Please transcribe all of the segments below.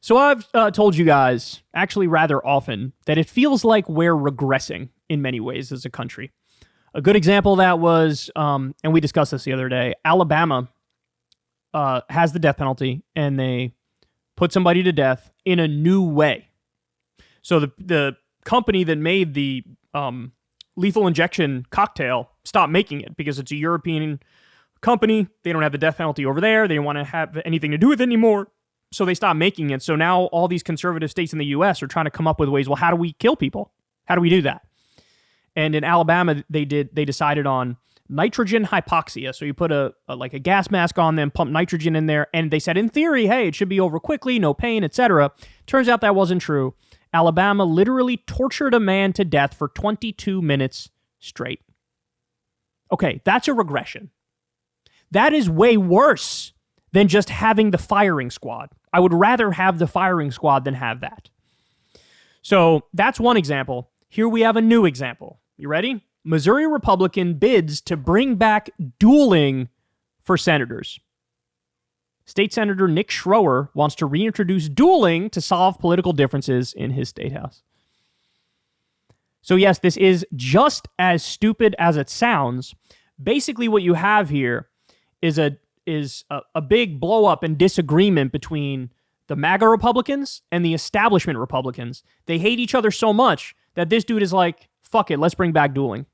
So I've told you guys, actually rather often, that it feels like we're regressing in many ways as a country. A good example of that was, and we discussed this the other day, Alabama has the death penalty, and they put somebody to death in a new way. So the company that made the lethal injection cocktail stopped making it because it's a European company. They don't have the death penalty over there. They don't want to have anything to do with it anymore. So they stopped making it. So now all these conservative states in the U.S. are trying to come up with ways, well, how do we kill people? How do we do that? And in Alabama, they decided on nitrogen hypoxia. So you put a gas mask on them, pump nitrogen in there, and they said, in theory, hey, it should be over quickly, no pain, etc. Turns out that wasn't true. Alabama literally tortured a man to death for 22 minutes straight. Okay, that's a regression. That is way worse than just having the firing squad. I would rather have the firing squad than have that. So that's one example. Here we have a new example. You ready? Missouri Republican bids to bring back dueling for senators. State Senator Nick Schroer wants to reintroduce dueling to solve political differences in his state house. So yes, this is just as stupid as it sounds. Basically what you have here is a big blow up and disagreement between the MAGA Republicans and the establishment Republicans. They hate each other so much that this dude is like, fuck it, let's bring back dueling.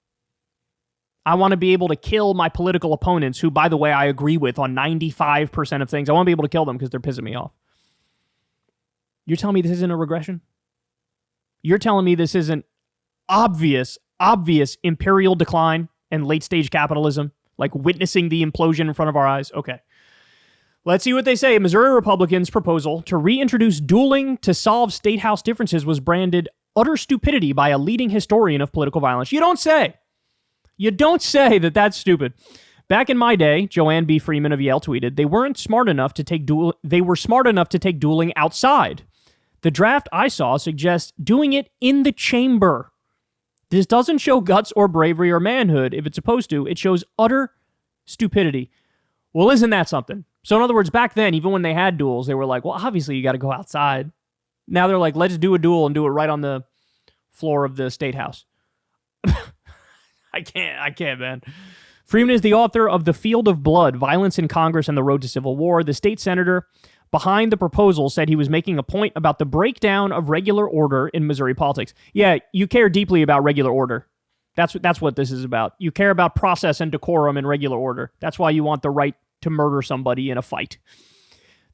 I want to be able to kill my political opponents, who, by the way, I agree with on 95% of things. I want to be able to kill them because they're pissing me off. You're telling me this isn't a regression? You're telling me this isn't obvious imperial decline and late-stage capitalism, like witnessing the implosion in front of our eyes? Okay. Let's see what they say. Missouri Republicans' proposal to reintroduce dueling to solve state house differences was branded utter stupidity by a leading historian of political violence. You don't say. You don't say that that's stupid. Back in my day, Joanne B. Freeman of Yale tweeted, they were smart enough to take dueling outside. The draft I saw suggests doing it in the chamber. This doesn't show guts or bravery or manhood. If it's supposed to, it shows utter stupidity. Well, isn't that something? So in other words, back then, even when they had duels, they were like, well, obviously you got to go outside. Now they're like, let's do a duel and do it right on the floor of the state house. I can't, man. Freeman is the author of The Field of Blood, Violence in Congress and the Road to Civil War. The state senator behind the proposal said he was making a point about the breakdown of regular order in Missouri politics. Yeah, you care deeply about regular order. That's what this is about. You care about process and decorum in regular order. That's why you want the right to murder somebody in a fight.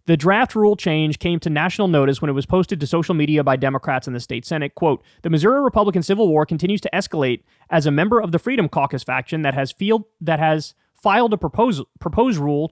The draft rule change came to national notice when it was posted to social media by Democrats in the state Senate. Quote, the Missouri Republican Civil War continues to escalate as a member of the Freedom Caucus faction that has filed a proposed rule.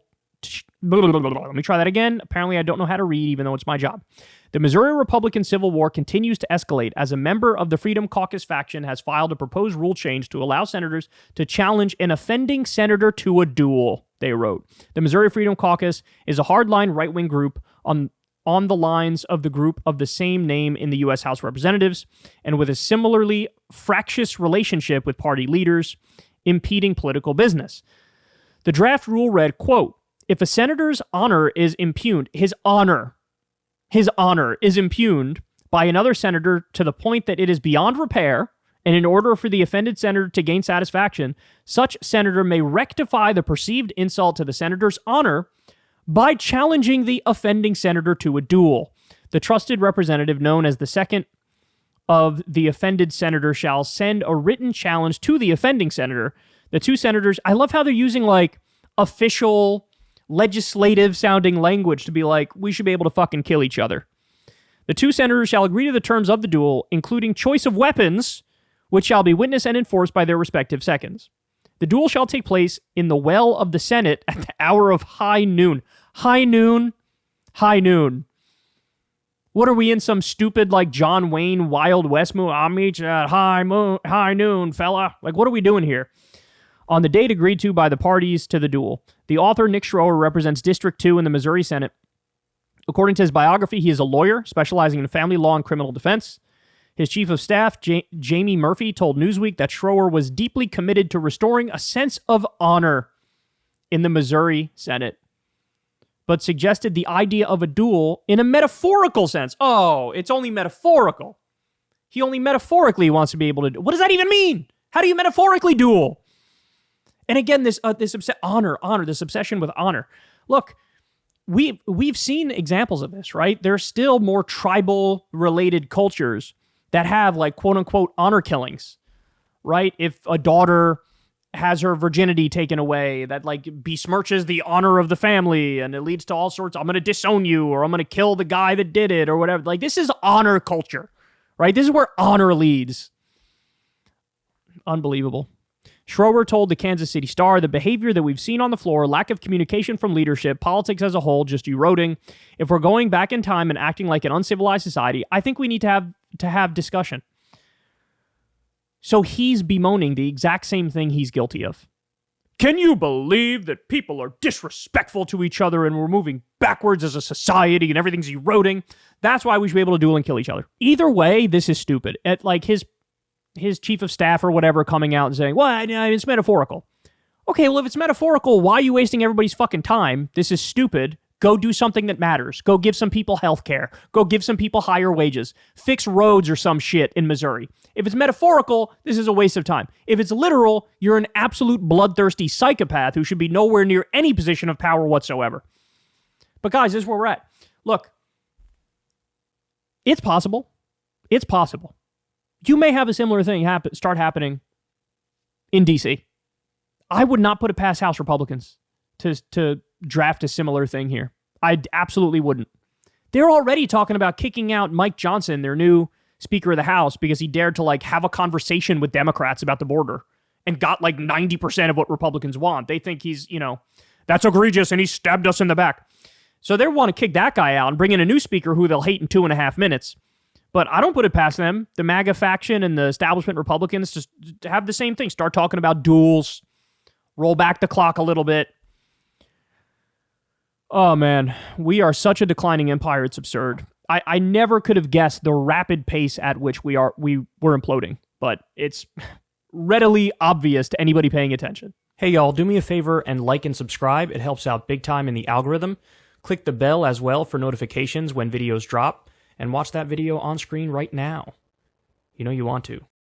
Let me try that again. Apparently I don't know how to read, even though it's my job. The Missouri Republican Civil War continues to escalate as a member of the Freedom Caucus faction has filed a proposed rule change to allow senators to challenge an offending senator to a duel, they wrote. The Missouri Freedom Caucus is a hardline right-wing group on the lines of the group of the same name in the U.S. House of Representatives, and with a similarly fractious relationship with party leaders, impeding political business. The draft rule read, quote, if a senator's honor is impugned, his honor is impugned by another senator to the point that it is beyond repair, and in order for the offended senator to gain satisfaction, such senator may rectify the perceived insult to the senator's honor by challenging the offending senator to a duel. The trusted representative, known as the second of the offended senator, shall send a written challenge to the offending senator. The two senators, I love how they're using like official legislative sounding language to be like, we should be able to fucking kill each other. The two senators shall agree to the terms of the duel, including choice of weapons, which shall be witnessed and enforced by their respective seconds. The duel shall take place in the well of the Senate at the hour of high noon. High noon? High noon. What are we in, some stupid like John Wayne Wild West movie? I'll meet you at high noon, fella. Like, what are we doing here? On the date agreed to by the parties to the duel. The author, Nick Schroer, represents District 2 in the Missouri Senate. According to his biography, he is a lawyer specializing in family law and criminal defense. His chief of staff, Jamie Murphy, told Newsweek that Schroer was deeply committed to restoring a sense of honor in the Missouri Senate. but suggested the idea of a duel in a metaphorical sense. Oh, it's only metaphorical. He only metaphorically wants to be able to do. What does that even mean? How do you metaphorically duel? And again, this honor, this obsession with honor. Look, we've seen examples of this, right? There's still more tribal related cultures that have like quote unquote honor killings, right? If a daughter has her virginity taken away, that like besmirches the honor of the family, and it leads to all sorts. I'm going to disown you, or I'm going to kill the guy that did it, or whatever. Like, this is honor culture, right? This is where honor leads. Unbelievable. Schroer told the Kansas City Star, the behavior that we've seen on the floor, lack of communication from leadership, politics as a whole, just eroding. If we're going back in time and acting like an uncivilized society, I think we need to have discussion. So he's bemoaning the exact same thing he's guilty of. Can you believe that people are disrespectful to each other and we're moving backwards as a society and everything's eroding? That's why we should be able to duel and kill each other. Either way, this is stupid. Like his chief of staff or whatever coming out and saying, well, it's metaphorical. Okay, well, if it's metaphorical, why are you wasting everybody's fucking time? This is stupid. Go do something that matters. Go give some people health care. Go give some people higher wages. Fix roads or some shit in Missouri. If it's metaphorical, this is a waste of time. If it's literal, you're an absolute bloodthirsty psychopath who should be nowhere near any position of power whatsoever. But guys, this is where we're at. Look, it's possible. It's possible. You may have a similar thing start happening in D.C. I would not put it past House Republicans to draft a similar thing here. I absolutely wouldn't. They're already talking about kicking out Mike Johnson, their new Speaker of the House, because he dared to like have a conversation with Democrats about the border and got like 90% of what Republicans want. They think he's, that's egregious and he stabbed us in the back. So they want to kick that guy out and bring in a new speaker who they'll hate in 2.5 minutes. But I don't put it past them, the MAGA faction and the establishment Republicans, just to have the same thing. Start talking about duels, roll back the clock a little bit. Oh, man, we are such a declining empire, it's absurd. I never could have guessed the rapid pace at which we were imploding, but it's readily obvious to anybody paying attention. Hey, y'all, do me a favor and like and subscribe. It helps out big time in the algorithm. Click the bell as well for notifications when videos drop, and watch that video on screen right now. You know you want to.